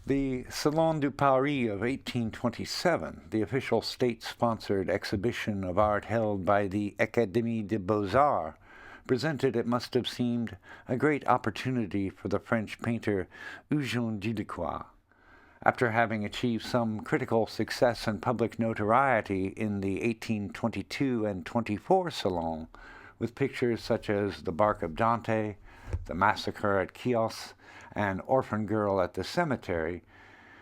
The Salon de Paris of 1827, the official state-sponsored exhibition of art held by the Académie des Beaux-Arts, presented, it must have seemed, a great opportunity for the French painter Eugène Delacroix. After having achieved some critical success and public notoriety in the 1822 and 24 Salon, with pictures such as The Bark of Dante, The Massacre at Chios, and Orphan Girl at the Cemetery,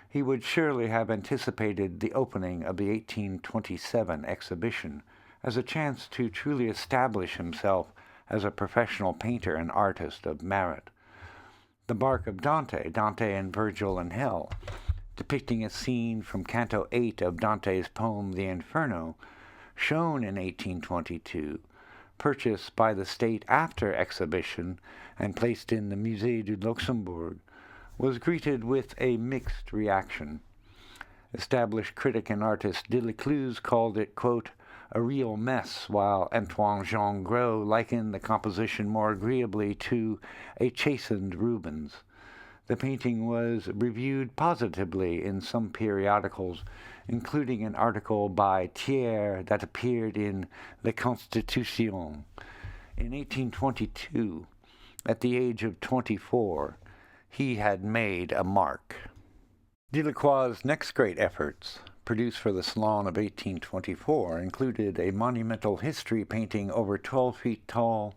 he would surely have anticipated the opening of the 1827 exhibition as a chance to truly establish himself as a professional painter and artist of merit. The Bark of Dante, Dante and Virgil in Hell, depicting a scene from Canto 8 of Dante's poem The Inferno, shown in 1822, purchased by the state after exhibition and placed in the Musée du Luxembourg, was greeted with a mixed reaction. Established critic and artist Delacroix called it, quote, a real mess, while Antoine Jean Gros likened the composition more agreeably to a chastened Rubens. The painting was reviewed positively in some periodicals, including an article by Thiers that appeared in Le Constitution. In 1822, at the age of 24, he had made a mark. Delacroix's next great efforts, produced for the Salon of 1824, included a monumental history painting over 12 feet tall,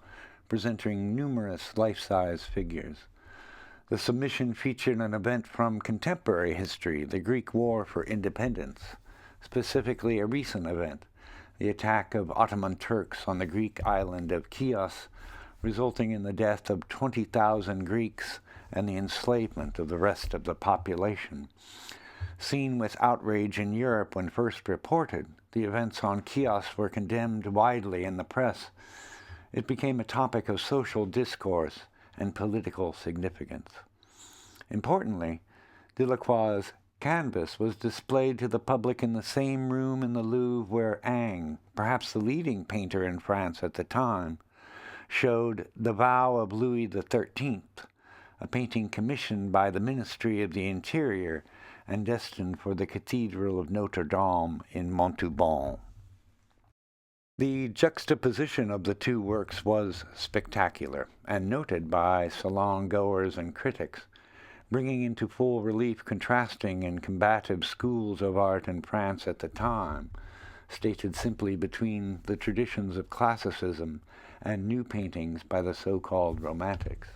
presenting numerous life-size figures. The submission featured an event from contemporary history, the Greek War for Independence, specifically a recent event, the attack of Ottoman Turks on the Greek island of Chios, resulting in the death of 20,000 Greeks and the enslavement of the rest of the population. Seen with outrage in Europe when first reported, the events on Chios were condemned widely in the press. It became a topic of social discourse and political significance. Importantly, Delacroix's canvas was displayed to the public in the same room in the Louvre where Ingres, perhaps the leading painter in France at the time, showed The Vow of Louis XIII, a painting commissioned by the Ministry of the Interior and destined for the Cathedral of Notre Dame in Montauban. The juxtaposition of the two works was spectacular and noted by salon goers and critics, bringing into full relief contrasting and combative schools of art in France at the time, stated simply between the traditions of classicism and new paintings by the so-called Romantics.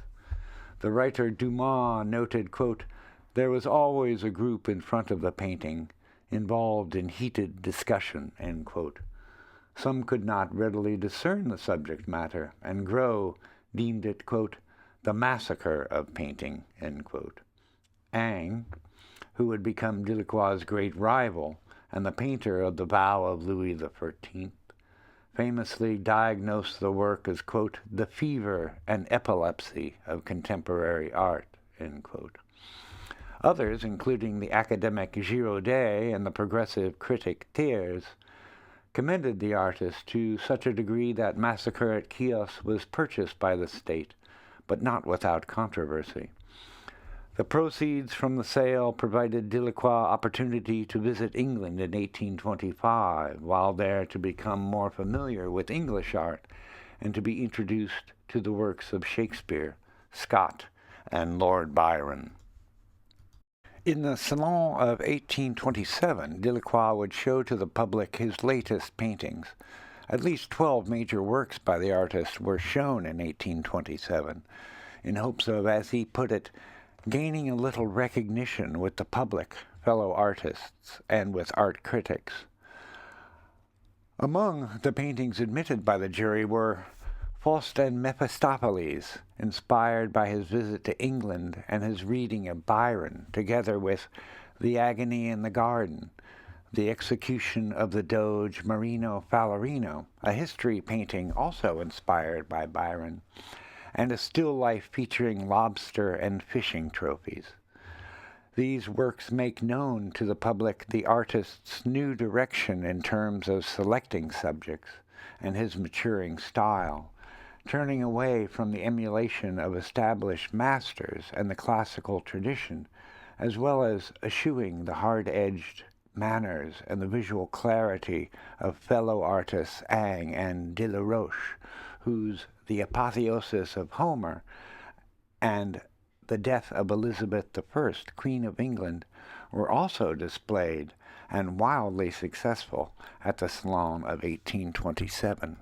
The writer Dumas noted, quote, there was always a group in front of the painting involved in heated discussion, end quote. Some could not readily discern the subject matter, and Gros deemed it, quote, the massacre of painting, end quote. Ingres, who would become Delacroix's great rival and the painter of The Vow of Louis XIII, famously diagnosed the work as, quote, the fever and epilepsy of contemporary art, end quote. Others, including the academic Giraudet and the progressive critic Thiers, commended the artist to such a degree that Massacre at Chios was purchased by the state, but not without controversy. The proceeds from the sale provided Delacroix opportunity to visit England in 1825, while there to become more familiar with English art and to be introduced to the works of Shakespeare, Scott, and Lord Byron. In the Salon of 1827, Delacroix would show to the public his latest paintings. At least 12 major works by the artist were shown in 1827, in hopes of, as he put it, gaining a little recognition with the public, fellow artists, and with art critics. Among the paintings admitted by the jury were Faust and Mephistopheles, inspired by his visit to England and his reading of Byron, together with The Agony in the Garden, The Execution of the Doge Marino Falerino, a history painting also inspired by Byron, and a still life featuring lobster and fishing trophies. These works make known to the public the artist's new direction in terms of selecting subjects and his maturing style, turning away from the emulation of established masters and the classical tradition, as well as eschewing the hard-edged manners and the visual clarity of fellow artists Ang and Delacroix, whose The Apotheosis of Homer and The Death of Elizabeth I, Queen of England, were also displayed and wildly successful at the Salon of 1827.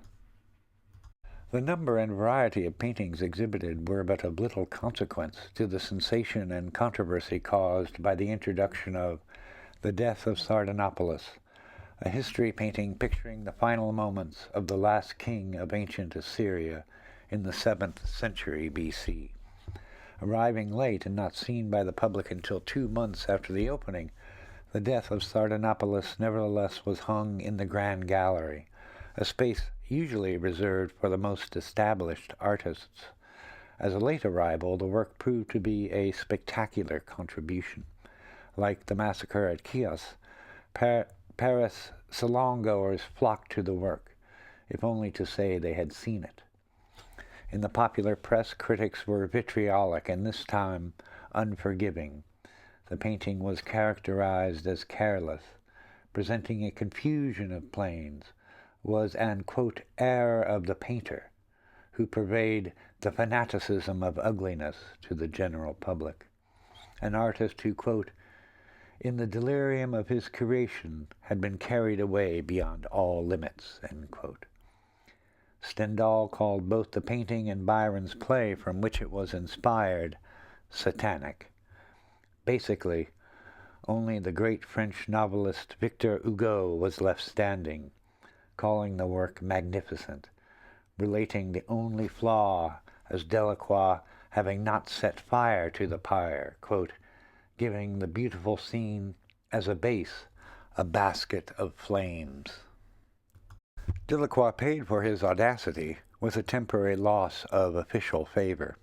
The number and variety of paintings exhibited were but of little consequence to the sensation and controversy caused by the introduction of The Death of Sardanapalus, a history painting picturing the final moments of the last king of ancient Assyria in the 7th century BC. Arriving late and not seen by the public until 2 months after the opening, The Death of Sardanapalus nevertheless was hung in the Grand Gallery, a space usually reserved for the most established artists. As a late arrival, the work proved to be a spectacular contribution. Like the massacre at Chios, Paris salon-goers flocked to the work, if only to say they had seen it. In the popular press, critics were vitriolic and this time unforgiving. The painting was characterized as careless, presenting a confusion of planes, was an, quote, air of the painter, who purveyed the fanaticism of ugliness to the general public. An artist who, quote, in the delirium of his creation had been carried away beyond all limits, end quote. Stendhal called both the painting and Byron's play from which it was inspired satanic. Basically, only the great French novelist Victor Hugo was left standing, calling the work magnificent, relating the only flaw as Delacroix having not set fire to the pyre, quote, giving the beautiful scene as a base, a basket of flames. Delacroix paid for his audacity with a temporary loss of official favor.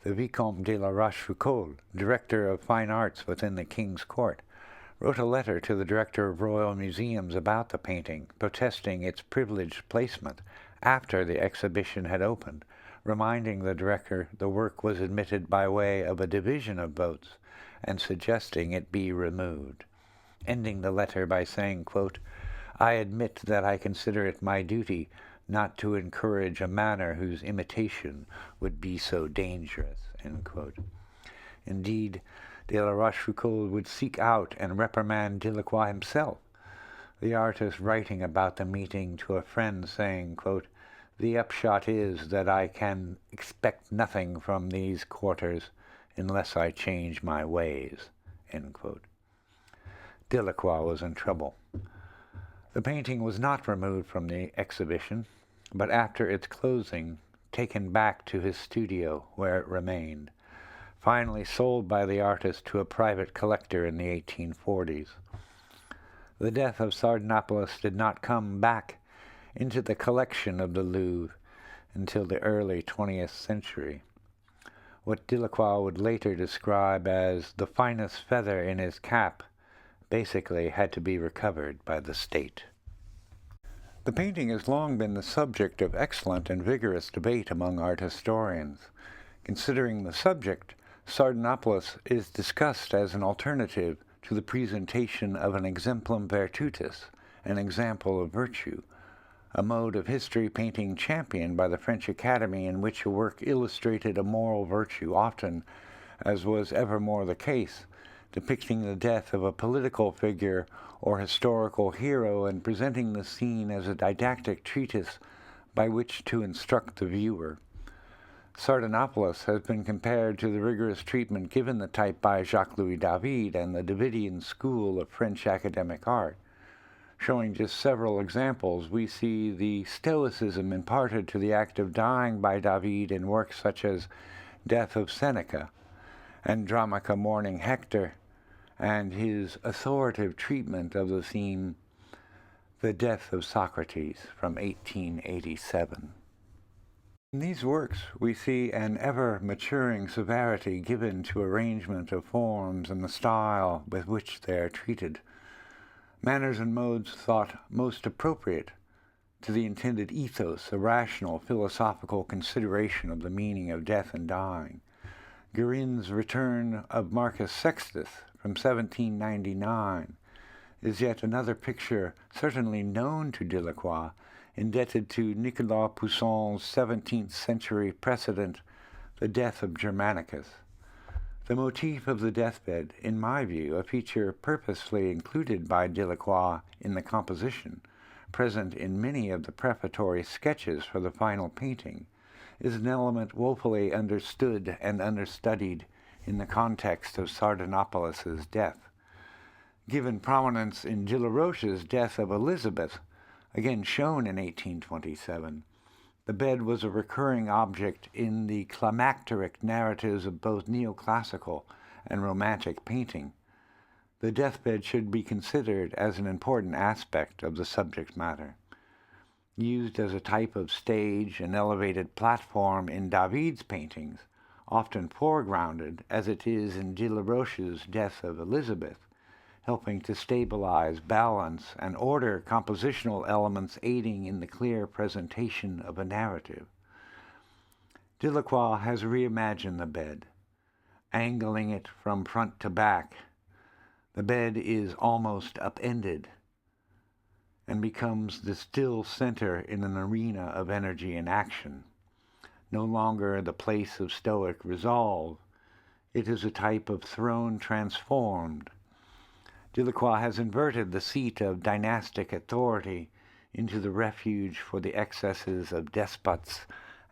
The Vicomte de la Rochefoucauld, director of fine arts within the King's Court, wrote a letter to the director of Royal Museums about the painting, protesting its privileged placement after the exhibition had opened, reminding the director the work was admitted by way of a division of votes, and suggesting it be removed, ending the letter by saying, quote, I admit that I consider it my duty not to encourage a manner whose imitation would be so dangerous, end quote. Indeed, de la Rochefoucauld would seek out and reprimand Delacroix himself, the artist writing about the meeting to a friend saying, quote, the upshot is that I can expect nothing from these quarters unless I change my ways, end quote. Delacroix was in trouble. The painting was not removed from the exhibition, but after its closing, taken back to his studio where it remained, finally sold by the artist to a private collector in the 1840s. The Death of Sardanapalus did not come back into the collection of the Louvre until the early 20th century. What Delacroix would later describe as the finest feather in his cap basically had to be recovered by the state. The painting has long been the subject of excellent and vigorous debate among art historians. Considering the subject, Sardanapalus is discussed as an alternative to the presentation of an exemplum virtutis, an example of virtue, a mode of history painting championed by the French Academy in which a work illustrated a moral virtue, often, as was evermore the case, depicting the death of a political figure or historical hero and presenting the scene as a didactic treatise by which to instruct the viewer. Sardanapalus has been compared to the rigorous treatment given the type by Jacques-Louis David and the Davidian school of French academic art. Showing just several examples, we see the stoicism imparted to the act of dying by David in works such as Death of Seneca, Andromache mourning Hector, and his authoritative treatment of the theme The Death of Socrates from 1887. In these works, we see an ever-maturing severity given to arrangement of forms and the style with which they are treated, manners and modes thought most appropriate to the intended ethos, a rational, philosophical consideration of the meaning of death and dying, Guérin's Return of Marcus Sextus from 1799 is yet another picture certainly known to Delacroix, indebted to Nicolas Pousson's 17th century precedent, The Death of Germanicus. The motif of the deathbed, in my view, a feature purposely included by Delacroix in the composition, present in many of the prefatory sketches for the final painting, is an element woefully understood and understudied in the context of Sardanapalus' death. Given prominence in Delacroix's Death of Elizabeth, again shown in 1827, the bed was a recurring object in the climacteric narratives of both neoclassical and romantic painting. The deathbed should be considered as an important aspect of the subject matter. Used as a type of stage and elevated platform in David's paintings, often foregrounded as it is in Delacroix's Death of Elizabeth, helping to stabilize, balance, and order compositional elements aiding in the clear presentation of a narrative. Delacroix has reimagined the bed, angling it from front to back. The bed is almost upended and becomes the still center in an arena of energy and action. No longer the place of stoic resolve, it is a type of throne transformed. Delacroix has inverted the seat of dynastic authority into the refuge for the excesses of despots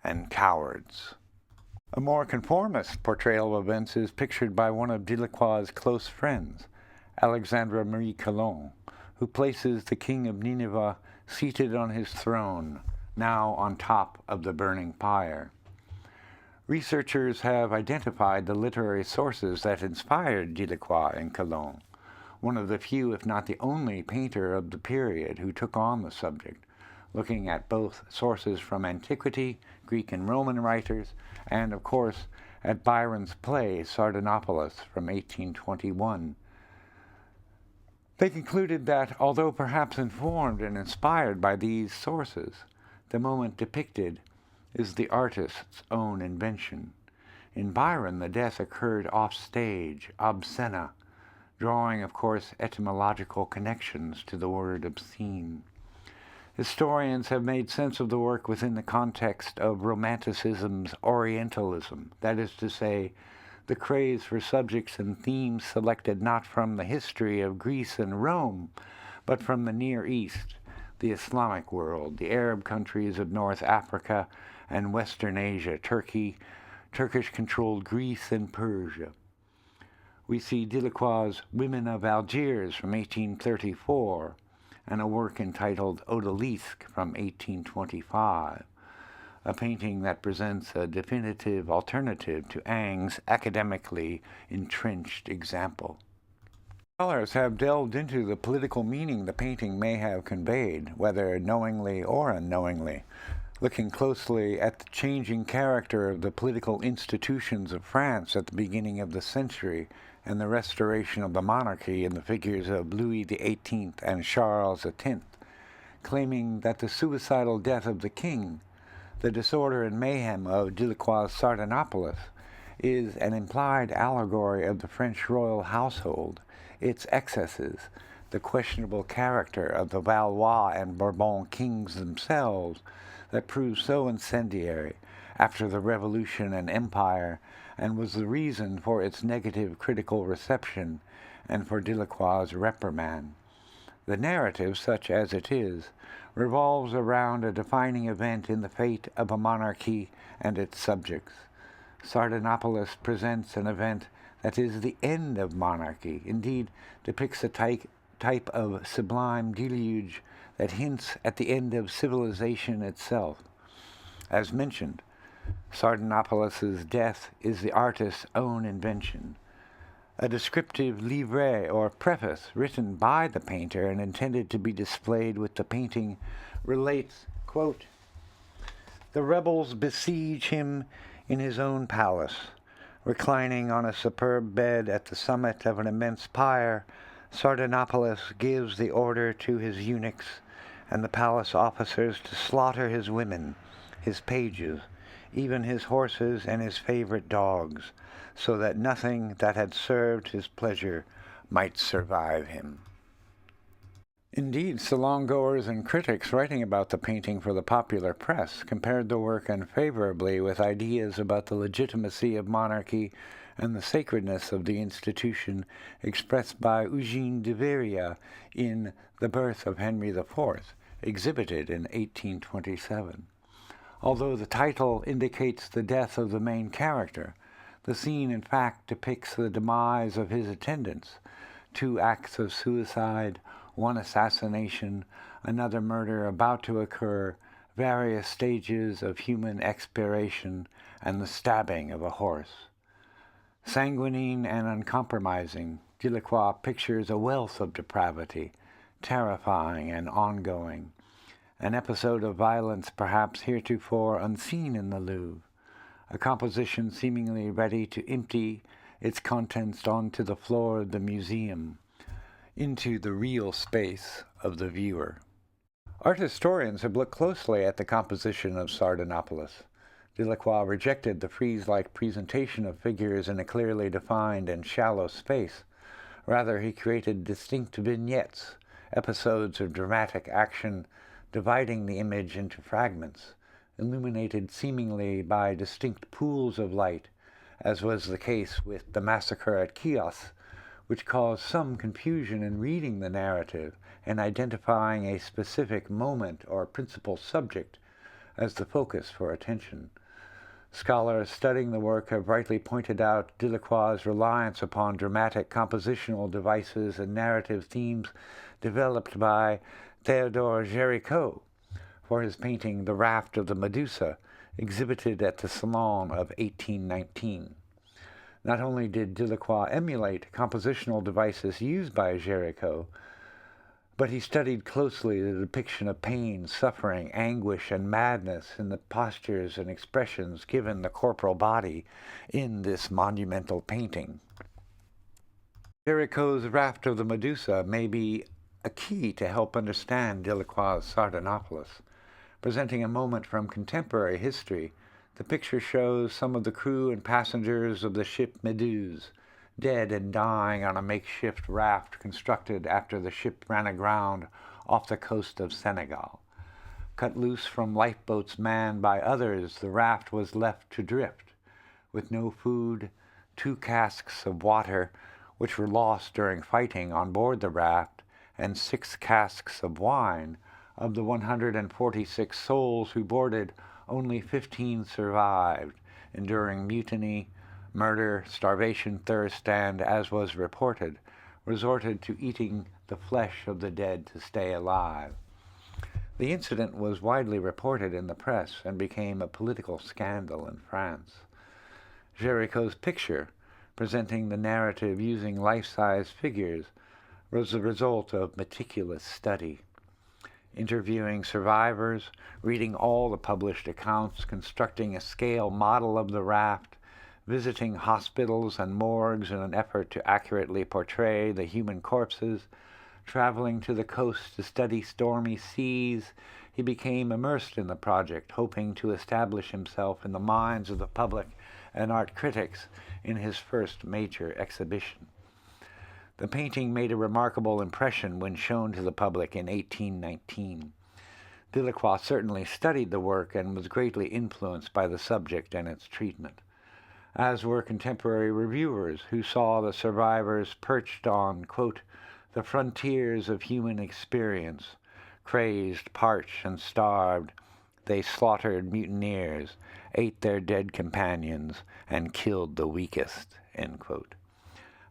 and cowards. A more conformist portrayal of events is pictured by one of Delacroix's close friends, Alexandre Marie Salon, who places the king of Nineveh seated on his throne, now on top of the burning pyre. Researchers have identified the literary sources that inspired Delacroix and Salon, one of the few, if not the only, painter of the period who took on the subject, looking at both sources from antiquity, Greek and Roman writers, and, of course, at Byron's play Sardanapalus from 1821. They concluded that, although perhaps informed and inspired by these sources, the moment depicted is the artist's own invention. In Byron, the death occurred off-stage, ob scena, drawing, of course, etymological connections to the word obscene. Historians have made sense of the work within the context of Romanticism's Orientalism, that is to say, the craze for subjects and themes selected not from the history of Greece and Rome, but from the Near East, the Islamic world, the Arab countries of North Africa and Western Asia, Turkey, Turkish-controlled Greece and Persia. We see Delacroix's Women of Algiers from 1834 and a work entitled Odalisque from 1825, a painting that presents a definitive alternative to Ingres' academically entrenched example. Scholars have delved into the political meaning the painting may have conveyed, whether knowingly or unknowingly, looking closely at the changing character of the political institutions of France at the beginning of the century and the restoration of the monarchy in the figures of Louis XVIII and Charles X, claiming that the suicidal death of the king, the disorder and mayhem of Delacroix's Sardanapalus, is an implied allegory of the French royal household, its excesses, the questionable character of the Valois and Bourbon kings themselves that proved so incendiary after the Revolution and Empire, and was the reason for its negative critical reception and for Delacroix's reprimand. The narrative, such as it is, revolves around a defining event in the fate of a monarchy and its subjects. Sardanapalus presents an event that is the end of monarchy, indeed depicts a type of sublime deluge that hints at the end of civilization itself. As mentioned, Sardanapalus' death is the artist's own invention. A descriptive livret or preface written by the painter and intended to be displayed with the painting relates, quote, "The rebels besiege him in his own palace. Reclining on a superb bed at the summit of an immense pyre, Sardanapalus gives the order to his eunuchs and the palace officers to slaughter his women, his pages, even his horses and his favorite dogs, so that nothing that had served his pleasure might survive him. Indeed, salon-goers and critics writing about the painting for the popular press compared the work unfavorably with ideas about the legitimacy of monarchy and the sacredness of the institution expressed by Eugène de Veria in The Birth of Henry IV, exhibited in 1827. Although the title indicates the death of the main character, the scene in fact depicts the demise of his attendants, 2 acts of suicide, 1 assassination, another murder about to occur, various stages of human expiration, and the stabbing of a horse. Sanguine and uncompromising, Delacroix pictures a wealth of depravity, terrifying and ongoing, an episode of violence perhaps heretofore unseen in the Louvre, a composition seemingly ready to empty its contents onto the floor of the museum, into the real space of the viewer. Art historians have looked closely at the composition of Sardanapalus. Delacroix rejected the frieze-like presentation of figures in a clearly defined and shallow space. Rather, he created distinct vignettes, episodes of dramatic action, dividing the image into fragments, illuminated seemingly by distinct pools of light, as was the case with the massacre at Chios, which caused some confusion in reading the narrative and identifying a specific moment or principal subject as the focus for attention. Scholars studying the work have rightly pointed out Delacroix's reliance upon dramatic compositional devices and narrative themes developed by Théodore Géricault for his painting The Raft of the Medusa, exhibited at the Salon of 1819. Not only did Delacroix emulate compositional devices used by Géricault, but he studied closely the depiction of pain, suffering, anguish, and madness in the postures and expressions given the corporal body in this monumental painting. Géricault's Raft of the Medusa may be a key to help understand Delacroix's Sardanapalus. Presenting a moment from contemporary history, the picture shows some of the crew and passengers of the ship Méduse, dead and dying on a makeshift raft constructed after the ship ran aground off the coast of Senegal. Cut loose from lifeboats manned by others, the raft was left to drift, with no food, 2 casks of water, which were lost during fighting on board the raft, and 6 casks of wine. Of the 146 souls who boarded, only 15 survived, enduring mutiny, murder, starvation, thirst, and, as was reported, resorted to eating the flesh of the dead to stay alive. The incident was widely reported in the press and became a political scandal in France. Géricault's picture, presenting the narrative using life-size figures, was the result of meticulous study. Interviewing survivors, reading all the published accounts, constructing a scale model of the raft, visiting hospitals and morgues in an effort to accurately portray the human corpses, traveling to the coast to study stormy seas, he became immersed in the project, hoping to establish himself in the minds of the public and art critics in his first major exhibition. The painting made a remarkable impression when shown to the public in 1819. Delacroix certainly studied the work and was greatly influenced by the subject and its treatment, as were contemporary reviewers who saw the survivors perched on, quote, the frontiers of human experience. Crazed, parched, and starved, they slaughtered mutineers, ate their dead companions, and killed the weakest, end quote.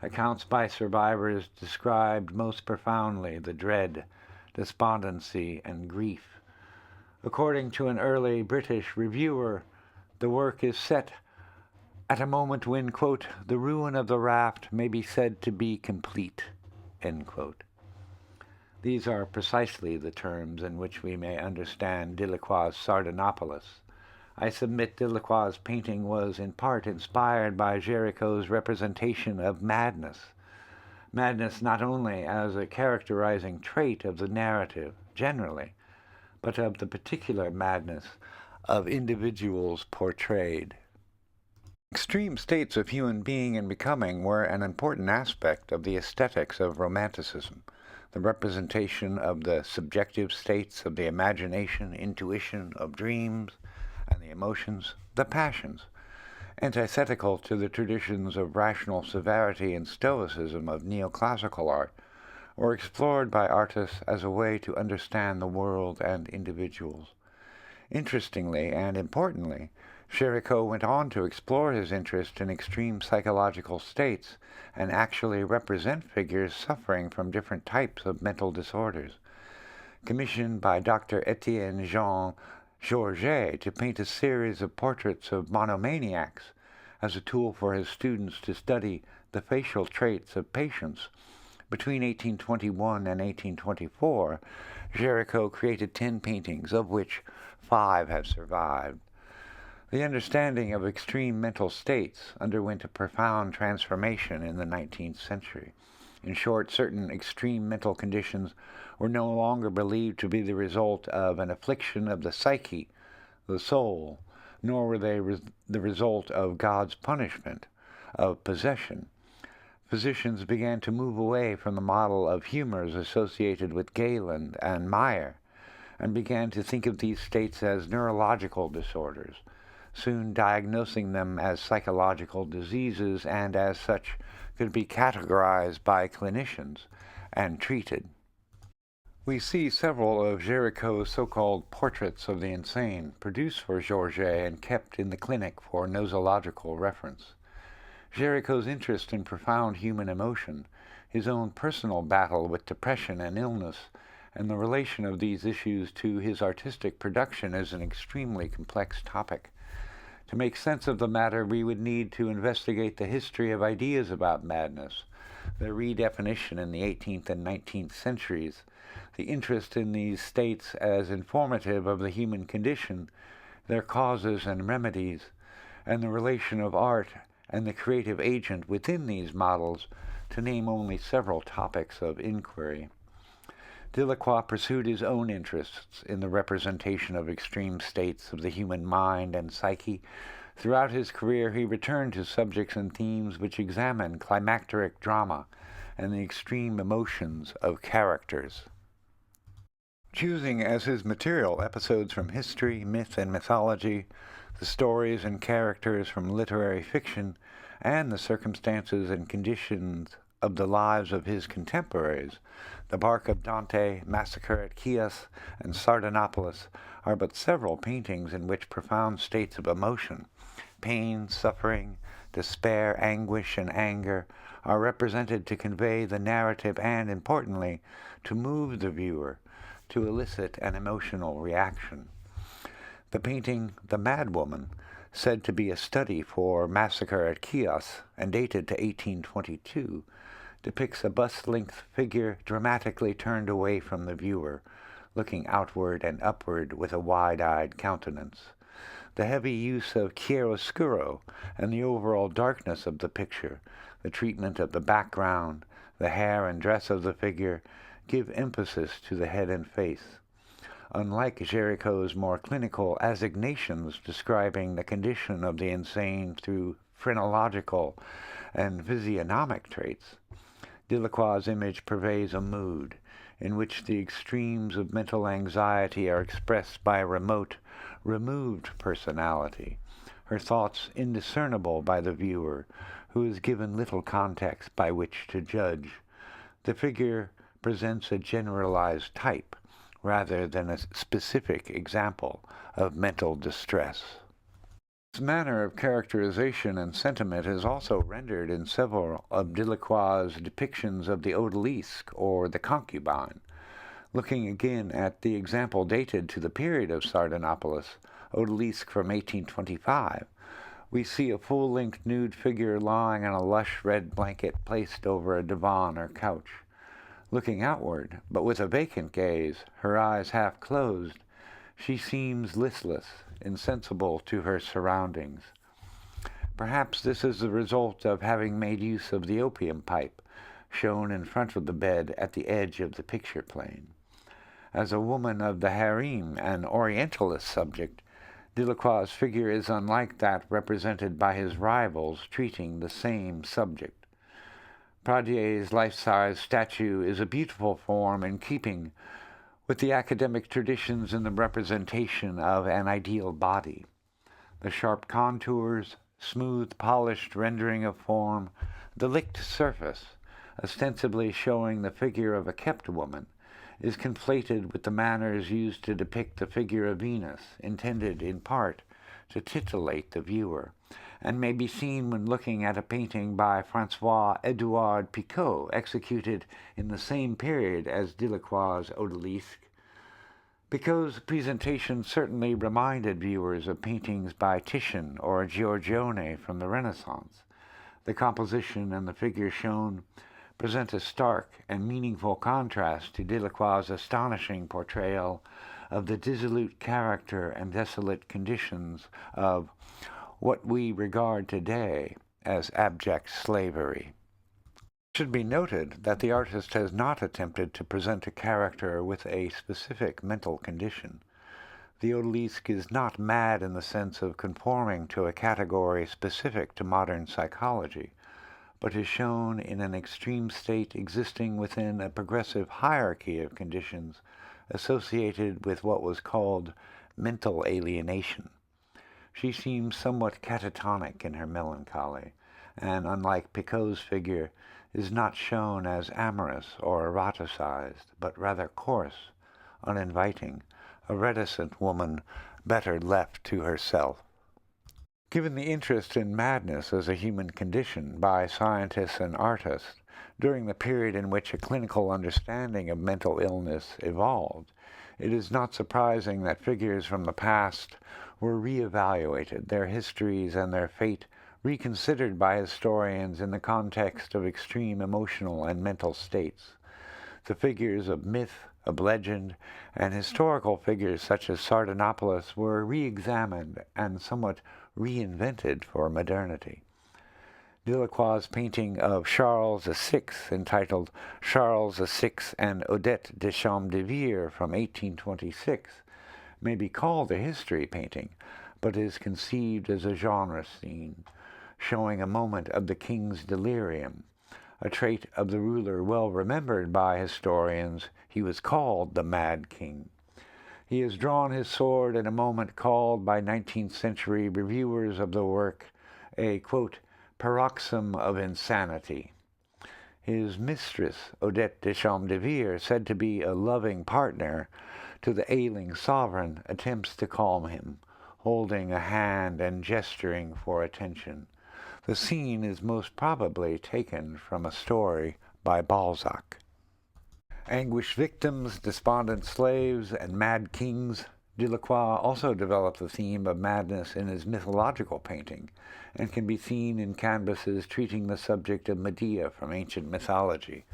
Accounts by survivors described most profoundly the dread, despondency, and grief. According to an early British reviewer, the work is set at a moment when, quote, the ruin of the raft may be said to be complete, end quote. These are precisely the terms in which we may understand Delacroix's Sardanapalus. I submit Delacroix's painting was in part inspired by Géricault's representation of madness. Madness not only as a characterizing trait of the narrative generally, but of the particular madness of individuals portrayed. Extreme states of human being and becoming were an important aspect of the aesthetics of Romanticism, the representation of the subjective states of the imagination, intuition, of dreams, and the emotions, the passions, antithetical to the traditions of rational severity and stoicism of neoclassical art, were explored by artists as a way to understand the world and individuals. Interestingly and importantly, Géricault went on to explore his interest in extreme psychological states and actually represent figures suffering from different types of mental disorders. Commissioned by Dr. Etienne Jean Georget to paint a series of portraits of monomaniacs as a tool for his students to study the facial traits of patients, between 1821 and 1824, Géricault created 10 paintings, of which 5 have survived. The understanding of extreme mental states underwent a profound transformation in the 19th century. In short, certain extreme mental conditions were no longer believed to be the result of an affliction of the psyche, the soul, nor were they the result of God's punishment, of possession. Physicians began to move away from the model of humors associated with Galen and Meyer, and began to think of these states as neurological disorders, soon diagnosing them as psychological diseases and as such could be categorized by clinicians and treated. We see several of Géricault's so-called portraits of the insane produced for Georget and kept in the clinic for nosological reference. Géricault's interest in profound human emotion, his own personal battle with depression and illness, and the relation of these issues to his artistic production is an extremely complex topic. To make sense of the matter, we would need to investigate the history of ideas about madness, their redefinition in the 18th and 19th centuries, the interest in these states as informative of the human condition, their causes and remedies, and the relation of art and the creative agent within these models, to name only several topics of inquiry. Delacroix pursued his own interests in the representation of extreme states of the human mind and psyche. Throughout his career, he returned to subjects and themes which examine climacteric drama and the extreme emotions of characters. Choosing as his material episodes from history, myth, and mythology, the stories and characters from literary fiction, and the circumstances and conditions of the lives of his contemporaries, The Bark of Dante, Massacre at Chios, and Sardanapalus are but several paintings in which profound states of emotion, pain, suffering, despair, anguish, and anger are represented to convey the narrative and, importantly, to move the viewer, to elicit an emotional reaction. The painting The Madwoman, said to be a study for Massacre at Chios and dated to 1822, depicts a bust-length figure dramatically turned away from the viewer, looking outward and upward with a wide-eyed countenance. The heavy use of chiaroscuro and the overall darkness of the picture, the treatment of the background, the hair and dress of the figure, give emphasis to the head and face. Unlike Géricault's more clinical assignations describing the condition of the insane through phrenological and physiognomic traits, Delacroix's image purveys a mood in which the extremes of mental anxiety are expressed by a remote, removed personality, her thoughts indiscernible by the viewer, who is given little context by which to judge. The figure presents a generalized type, rather than a specific example of mental distress. This manner of characterization and sentiment is also rendered in several of Delacroix's depictions of the odalisque, or the concubine. Looking again at the example dated to the period of Sardanapalus, odalisque from 1825, we see a full-length nude figure lying on a lush red blanket placed over a divan or couch. Looking outward, but with a vacant gaze, her eyes half closed, she seems listless, insensible to her surroundings. Perhaps this is the result of having made use of the opium pipe, shown in front of the bed at the edge of the picture plane. As a woman of the harem and Orientalist subject, Delacroix's figure is unlike that represented by his rivals treating the same subject. Pradier's life-size statue is a beautiful form in keeping with the academic traditions in the representation of an ideal body. The sharp contours, smooth, polished rendering of form, the licked surface, ostensibly showing the figure of a kept woman, is conflated with the manners used to depict the figure of Venus, intended in part to titillate the viewer, and may be seen when looking at a painting by François-Édouard Picot, executed in the same period as Delacroix's Odalisque. Picot's presentation certainly reminded viewers of paintings by Titian or Giorgione from the Renaissance. The composition and the figure shown present a stark and meaningful contrast to Delacroix's astonishing portrayal of the dissolute character and desolate conditions of what we regard today as abject slavery. It should be noted that the artist has not attempted to present a character with a specific mental condition. The Odalisque is not mad in the sense of conforming to a category specific to modern psychology, but is shown in an extreme state existing within a progressive hierarchy of conditions associated with what was called mental alienation. She seems somewhat catatonic in her melancholy, and unlike Picot's figure, is not shown as amorous or eroticized, but rather coarse, uninviting, a reticent woman better left to herself. Given the interest in madness as a human condition by scientists and artists during the period in which a clinical understanding of mental illness evolved, it is not surprising that figures from the past were reevaluated, their histories and their fate reconsidered by historians in the context of extreme emotional and mental states. The figures of myth, of legend, and historical figures such as Sardanapalus were re-examined and somewhat reinvented for modernity. Delacroix's painting of Charles VI, entitled Charles VI and Odette de Champs-de-Vire from 1826, may be called a history painting, but is conceived as a genre scene, showing a moment of the king's delirium, a trait of the ruler well remembered by historians. He was called the Mad King. He has drawn his sword in a moment called by 19th century reviewers of the work a, quote, paroxysm of insanity. His mistress, Odette de Champs-de-Vire, said to be a loving partner to the ailing sovereign, attempts to calm him, holding a hand and gesturing for attention. The scene is most probably taken from a story by Balzac. Anguished victims, despondent slaves, and mad kings, Delacroix also developed the theme of madness in his mythological painting, and can be seen in canvases treating the subject of Medea from ancient mythology.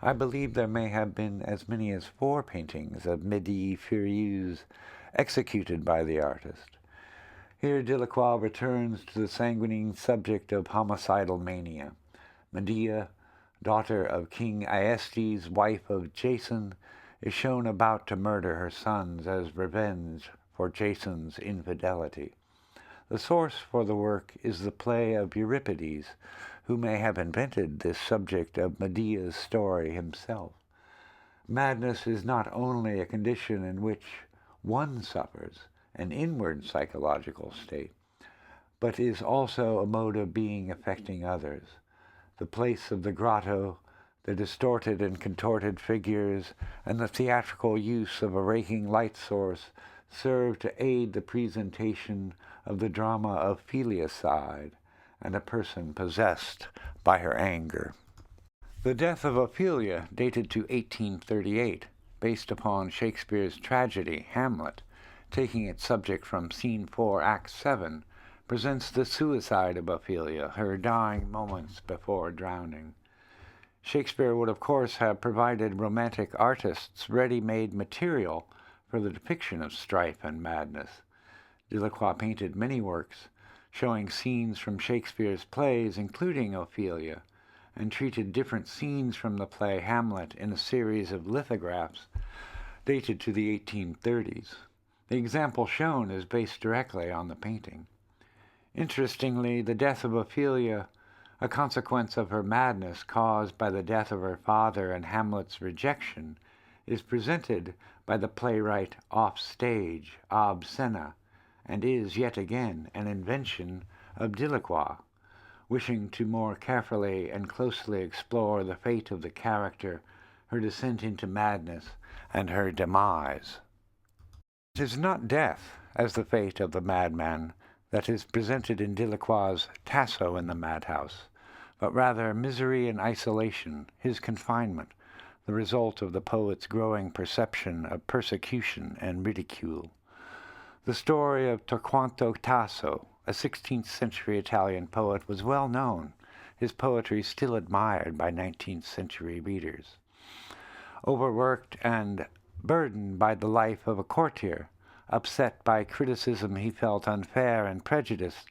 I believe there may have been as many as 4 paintings of Medea Furieuse executed by the artist. Here Delacroix returns to the sanguinary subject of homicidal mania. Medea, daughter of King Aestes, wife of Jason, is shown about to murder her sons as revenge for Jason's infidelity. The source for the work is the play of Euripides, who may have invented this subject of Medea's story himself. Madness is not only a condition in which one suffers, an inward psychological state, but is also a mode of being affecting others. The place of the grotto, the distorted and contorted figures, and the theatrical use of a raking light source serve to aid the presentation of the drama of filiacide and a person possessed by her anger. The death of Ophelia, dated to 1838, based upon Shakespeare's tragedy Hamlet, taking its subject from Scene 4, Act 7, presents the suicide of Ophelia, her dying moments before drowning. Shakespeare would of course have provided romantic artists ready-made material for the depiction of strife and madness. Delacroix painted many works showing scenes from Shakespeare's plays, including Ophelia, and treated different scenes from the play Hamlet in a series of lithographs dated to the 1830s. The example shown is based directly on the painting. Interestingly, the death of Ophelia, a consequence of her madness caused by the death of her father and Hamlet's rejection, is presented by the playwright off stage, ob scena, and is yet again an invention of Delacroix, wishing to more carefully and closely explore the fate of the character, her descent into madness, and her demise. It is not death, as the fate of the madman, that is presented in Delacroix's Tasso in the Madhouse, but rather misery and isolation, his confinement, the result of the poet's growing perception of persecution and ridicule. The story of Torquato Tasso, a 16th-century Italian poet, was well known, his poetry still admired by 19th-century readers. Overworked and burdened by the life of a courtier, upset by criticism he felt unfair and prejudiced,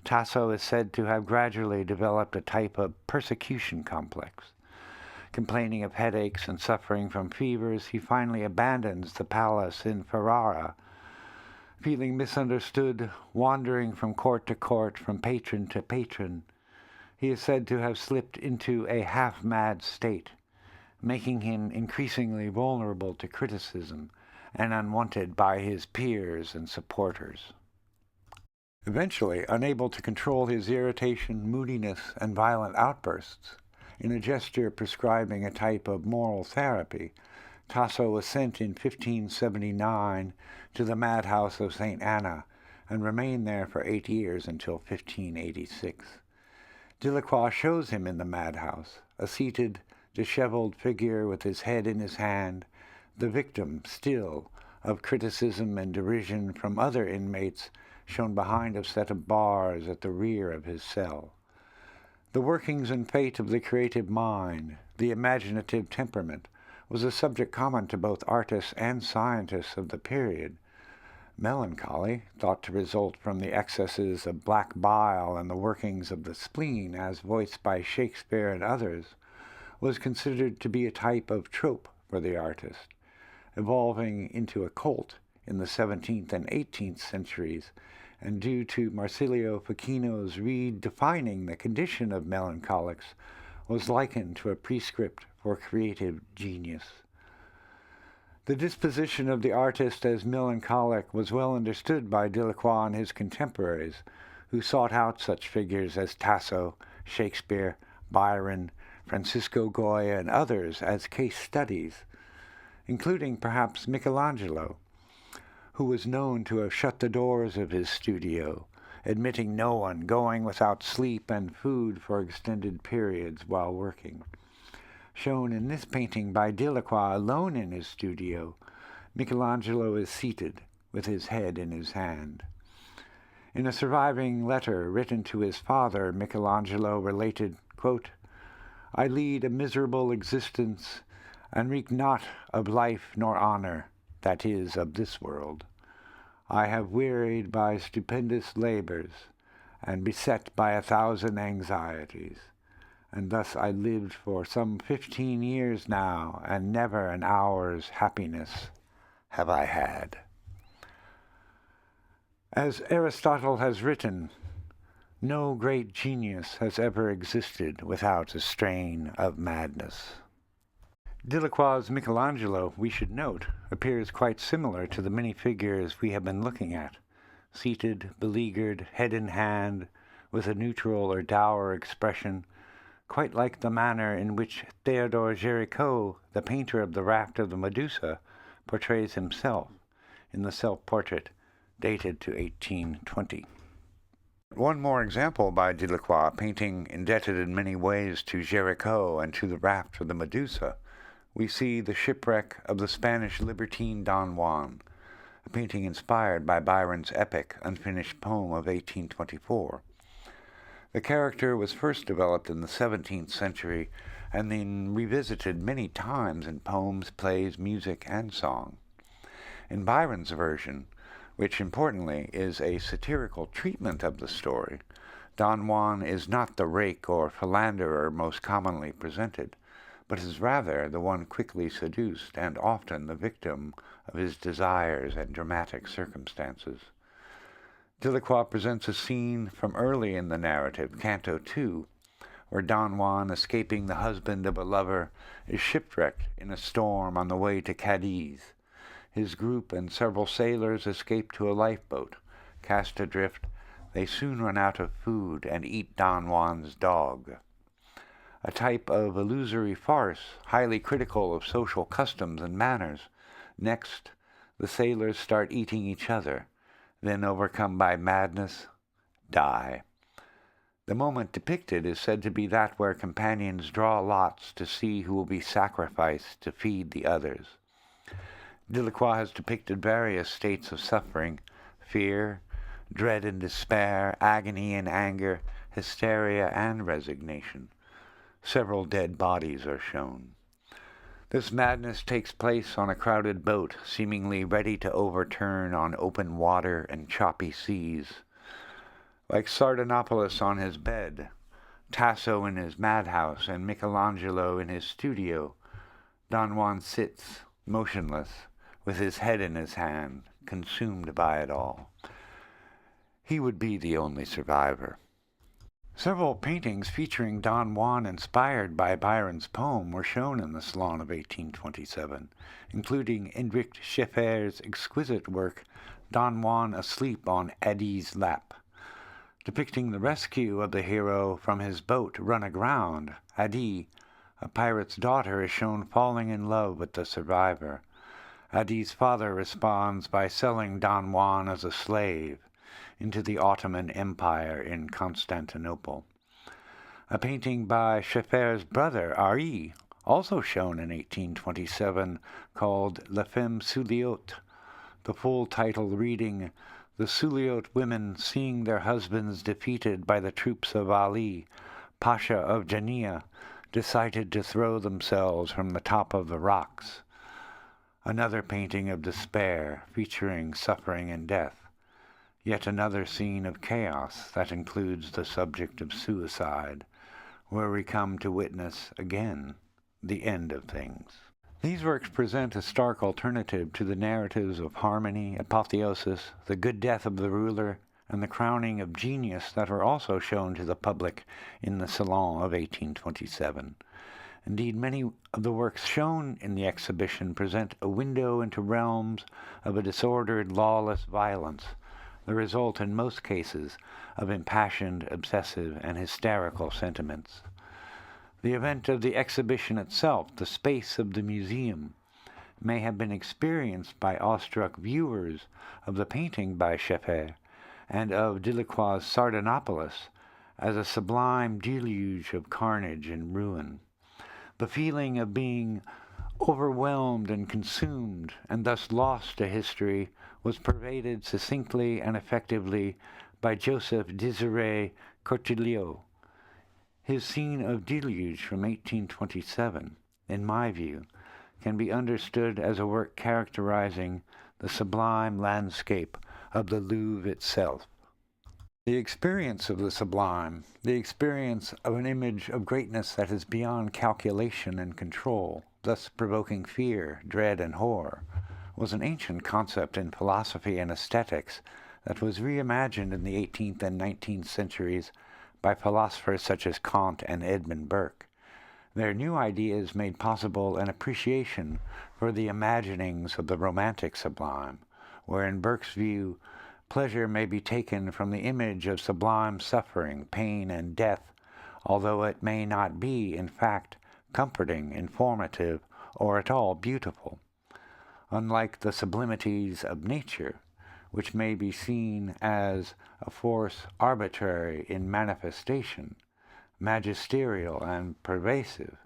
Tasso is said to have gradually developed a type of persecution complex. Complaining of headaches and suffering from fevers, he finally abandons the palace in Ferrara. Feeling misunderstood, wandering from court to court, from patron to patron, he is said to have slipped into a half-mad state, making him increasingly vulnerable to criticism and unwanted by his peers and supporters. Eventually, unable to control his irritation, moodiness, and violent outbursts, in a gesture prescribing a type of moral therapy, Tasso was sent in 1579 to the madhouse of St. Anna and remained there for 8 years until 1586. Delacroix shows him in the madhouse, a seated, disheveled figure with his head in his hand, the victim, still, of criticism and derision from other inmates shown behind a set of bars at the rear of his cell. The workings and fate of the creative mind, the imaginative temperament, was a subject common to both artists and scientists of the period. Melancholy, thought to result from the excesses of black bile and the workings of the spleen as voiced by Shakespeare and others, was considered to be a type of trope for the artist, evolving into a cult in the 17th and 18th centuries, and due to Marsilio Ficino's redefining the condition of melancholics, was likened to a prescript for creative genius. The disposition of the artist as melancholic was well understood by Delacroix and his contemporaries, who sought out such figures as Tasso, Shakespeare, Byron, Francisco Goya, and others as case studies, including perhaps Michelangelo, who was known to have shut the doors of his studio, admitting no one, going without sleep and food for extended periods while working. Shown in this painting by Delacroix alone in his studio, Michelangelo is seated with his head in his hand. In a surviving letter written to his father, Michelangelo related, quote, "I lead a miserable existence, and reek not of life nor honor, that is, of this world. I have wearied by stupendous labors, and beset by 1,000 anxieties, and thus I lived for some 15 years now, and never an hour's happiness have I had." As Aristotle has written, no great genius has ever existed without a strain of madness. Delacroix's Michelangelo, we should note, appears quite similar to the many figures we have been looking at, seated, beleaguered, head in hand, with a neutral or dour expression, quite like the manner in which Theodore Géricault, the painter of the Raft of the Medusa, portrays himself in the self-portrait dated to 1820. One more example by Delacroix, painting indebted in many ways to Géricault and to the Raft of the Medusa. We see the shipwreck of the Spanish libertine Don Juan, a painting inspired by Byron's epic unfinished poem of 1824. The character was first developed in the 17th century and then revisited many times in poems, plays, music, and song. In Byron's version, which importantly is a satirical treatment of the story, Don Juan is not the rake or philanderer most commonly presented, but is rather the one quickly seduced and often the victim of his desires and dramatic circumstances. Delacroix presents a scene from early in the narrative, Canto 2, where Don Juan, escaping the husband of a lover, is shipwrecked in a storm on the way to Cadiz. His group and several sailors escape to a lifeboat. Cast adrift, they soon run out of food and eat Don Juan's dog. A type of illusory farce, highly critical of social customs and manners. Next, the sailors start eating each other, then, overcome by madness, die. The moment depicted is said to be that where companions draw lots to see who will be sacrificed to feed the others. Delacroix has depicted various states of suffering: fear, dread and despair, agony and anger, hysteria and resignation. Several dead bodies are shown. This madness takes place on a crowded boat, seemingly ready to overturn on open water and choppy seas. Like Sardanapalus on his bed, Tasso in his madhouse, and Michelangelo in his studio, Don Juan sits, motionless, with his head in his hand, consumed by it all. He would be the only survivor. Several paintings featuring Don Juan inspired by Byron's poem were shown in the Salon of 1827, including Hendrik Scheffer's exquisite work, Don Juan Asleep on Adi's Lap. Depicting the rescue of the hero from his boat run aground, Adi, a pirate's daughter, is shown falling in love with the survivor. Adi's father responds by selling Don Juan as a slave into the Ottoman Empire in Constantinople. A painting by Scheffer's brother, Ari, also shown in 1827, called La Femme Suliote, the full title reading, "The Suliote women, seeing their husbands defeated by the troops of Ali, Pasha of Jania, decided to throw themselves from the top of the rocks." Another painting of despair, featuring suffering and death. Yet another scene of chaos that includes the subject of suicide, where we come to witness, again, the end of things. These works present a stark alternative to the narratives of harmony, apotheosis, the good death of the ruler, and the crowning of genius that were also shown to the public in the Salon of 1827. Indeed, many of the works shown in the exhibition present a window into realms of a disordered, lawless violence, the result in most cases of impassioned, obsessive, and hysterical sentiments. The event of the exhibition itself, the space of the museum, may have been experienced by awestruck viewers of the painting by Scheffer and of Delacroix's Sardanapalus as a sublime deluge of carnage and ruin. The feeling of being overwhelmed and consumed, and thus lost to history, was pervaded succinctly and effectively by Joseph Désiré Cortillot. His scene of deluge from 1827, in my view, can be understood as a work characterizing the sublime landscape of the Louvre itself. The experience of the sublime, the experience of an image of greatness that is beyond calculation and control, thus provoking fear, dread, and horror, was an ancient concept in philosophy and aesthetics that was reimagined in the 18th and 19th centuries by philosophers such as Kant and Edmund Burke. Their new ideas made possible an appreciation for the imaginings of the romantic sublime, where in Burke's view, pleasure may be taken from the image of sublime suffering, pain, and death, although it may not be, in fact, comforting, informative, or at all beautiful. Unlike the sublimities of nature, which may be seen as a force arbitrary in manifestation, magisterial and pervasive,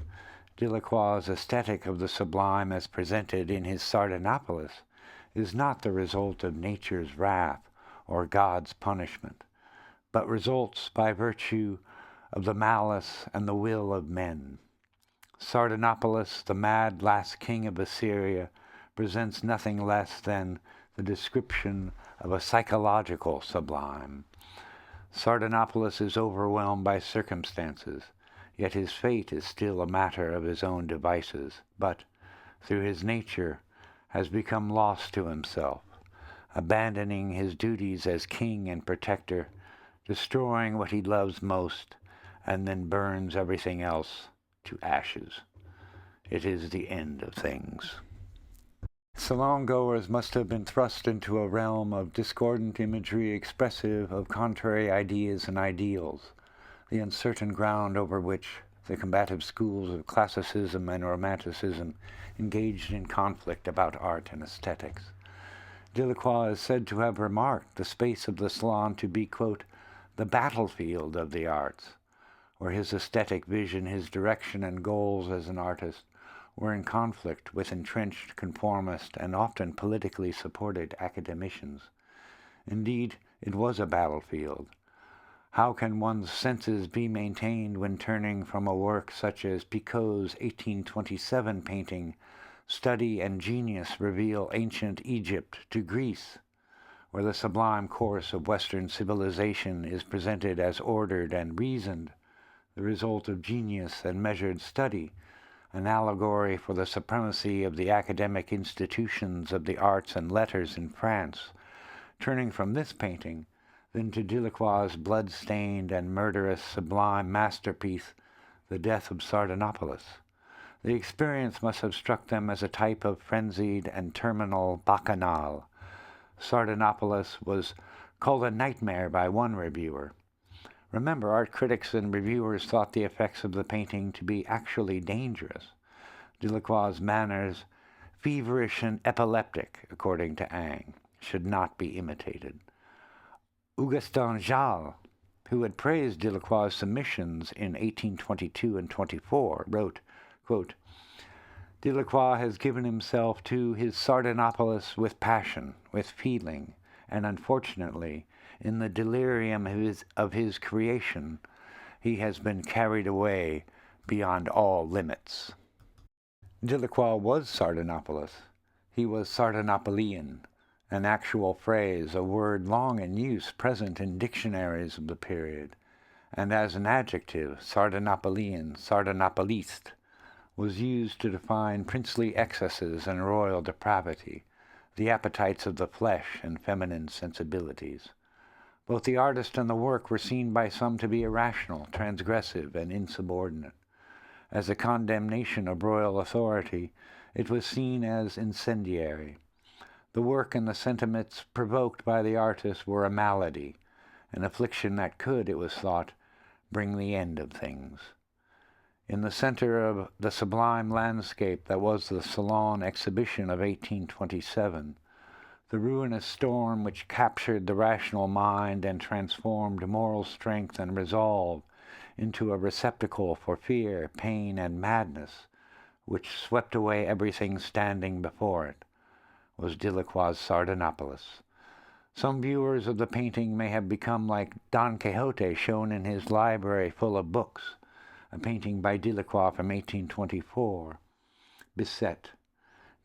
Delacroix's aesthetic of the sublime as presented in his Sardanapalus is not the result of nature's wrath or God's punishment, but results by virtue of the malice and the will of men. Sardanapalus, the mad last king of Assyria, presents nothing less than the description of a psychological sublime. Sardanapalus is overwhelmed by circumstances. yet his fate is still a matter of his own devices, but, through his nature, has become lost to himself, abandoning his duties as king and protector, destroying what he loves most, and then burns everything else to ashes. It is the end of things. Salon goers must have been thrust into a realm of discordant imagery expressive of contrary ideas and ideals, the uncertain ground over which the combative schools of classicism and romanticism engaged in conflict about art and aesthetics. Delacroix is said to have remarked the space of the Salon to be, quote, the battlefield of the arts, where his aesthetic vision, his direction and goals as an artist were in conflict with entrenched conformist and often politically supported academicians. Indeed, it was a battlefield. How can one's senses be maintained when turning from a work such as Picot's 1827 painting, Study and Genius reveal ancient Egypt, to Greece, where the sublime course of Western civilization is presented as ordered and reasoned, the result of genius and measured study, an allegory for the supremacy of the academic institutions of the arts and letters in France, turning from this painting, then to Delacroix's blood-stained and murderous sublime masterpiece, The Death of Sardanapalus. The experience must have struck them as a type of frenzied and terminal bacchanal. Sardanapalus was called a nightmare by one reviewer. Remember, art critics and reviewers thought the effects of the painting to be actually dangerous. Delacroix's manners, feverish and epileptic, according to Ang, should not be imitated. Augustin Jalles, who had praised Delacroix's submissions in 1822 and 24, wrote, quote, Delacroix has given himself to his Sardanapalus with passion, with feeling, and unfortunately, in the delirium of his creation, he has been carried away beyond all limits. Delacroix was Sardanapalus. He was Sardanapalian, an actual phrase, a word long in use, present in dictionaries of the period, and as an adjective, Sardanapalian, Sardanapaliste, was used to define princely excesses and royal depravity, the appetites of the flesh and feminine sensibilities. Both the artist and the work were seen by some to be irrational, transgressive, and insubordinate. As a condemnation of royal authority, it was seen as incendiary. The work and the sentiments provoked by the artist were a malady, an affliction that could, it was thought, bring the end of things. In the center of the sublime landscape that was the Salon exhibition of 1827, the ruinous storm which captured the rational mind and transformed moral strength and resolve into a receptacle for fear, pain, and madness, which swept away everything standing before it, was Delacroix's Sardanapalus. Some viewers of the painting may have become like Don Quixote shown in his library full of books, a painting by Delacroix from 1824, beset,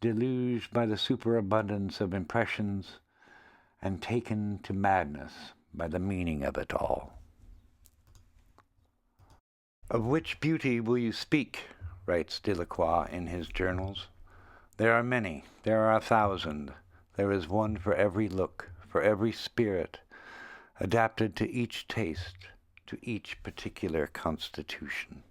deluged by the superabundance of impressions, and taken to madness by the meaning of it all. Of which beauty will you speak, writes Delacroix in his journals. There are many, there are 1,000, there is one for every look, for every spirit, adapted to each taste, to each particular constitution.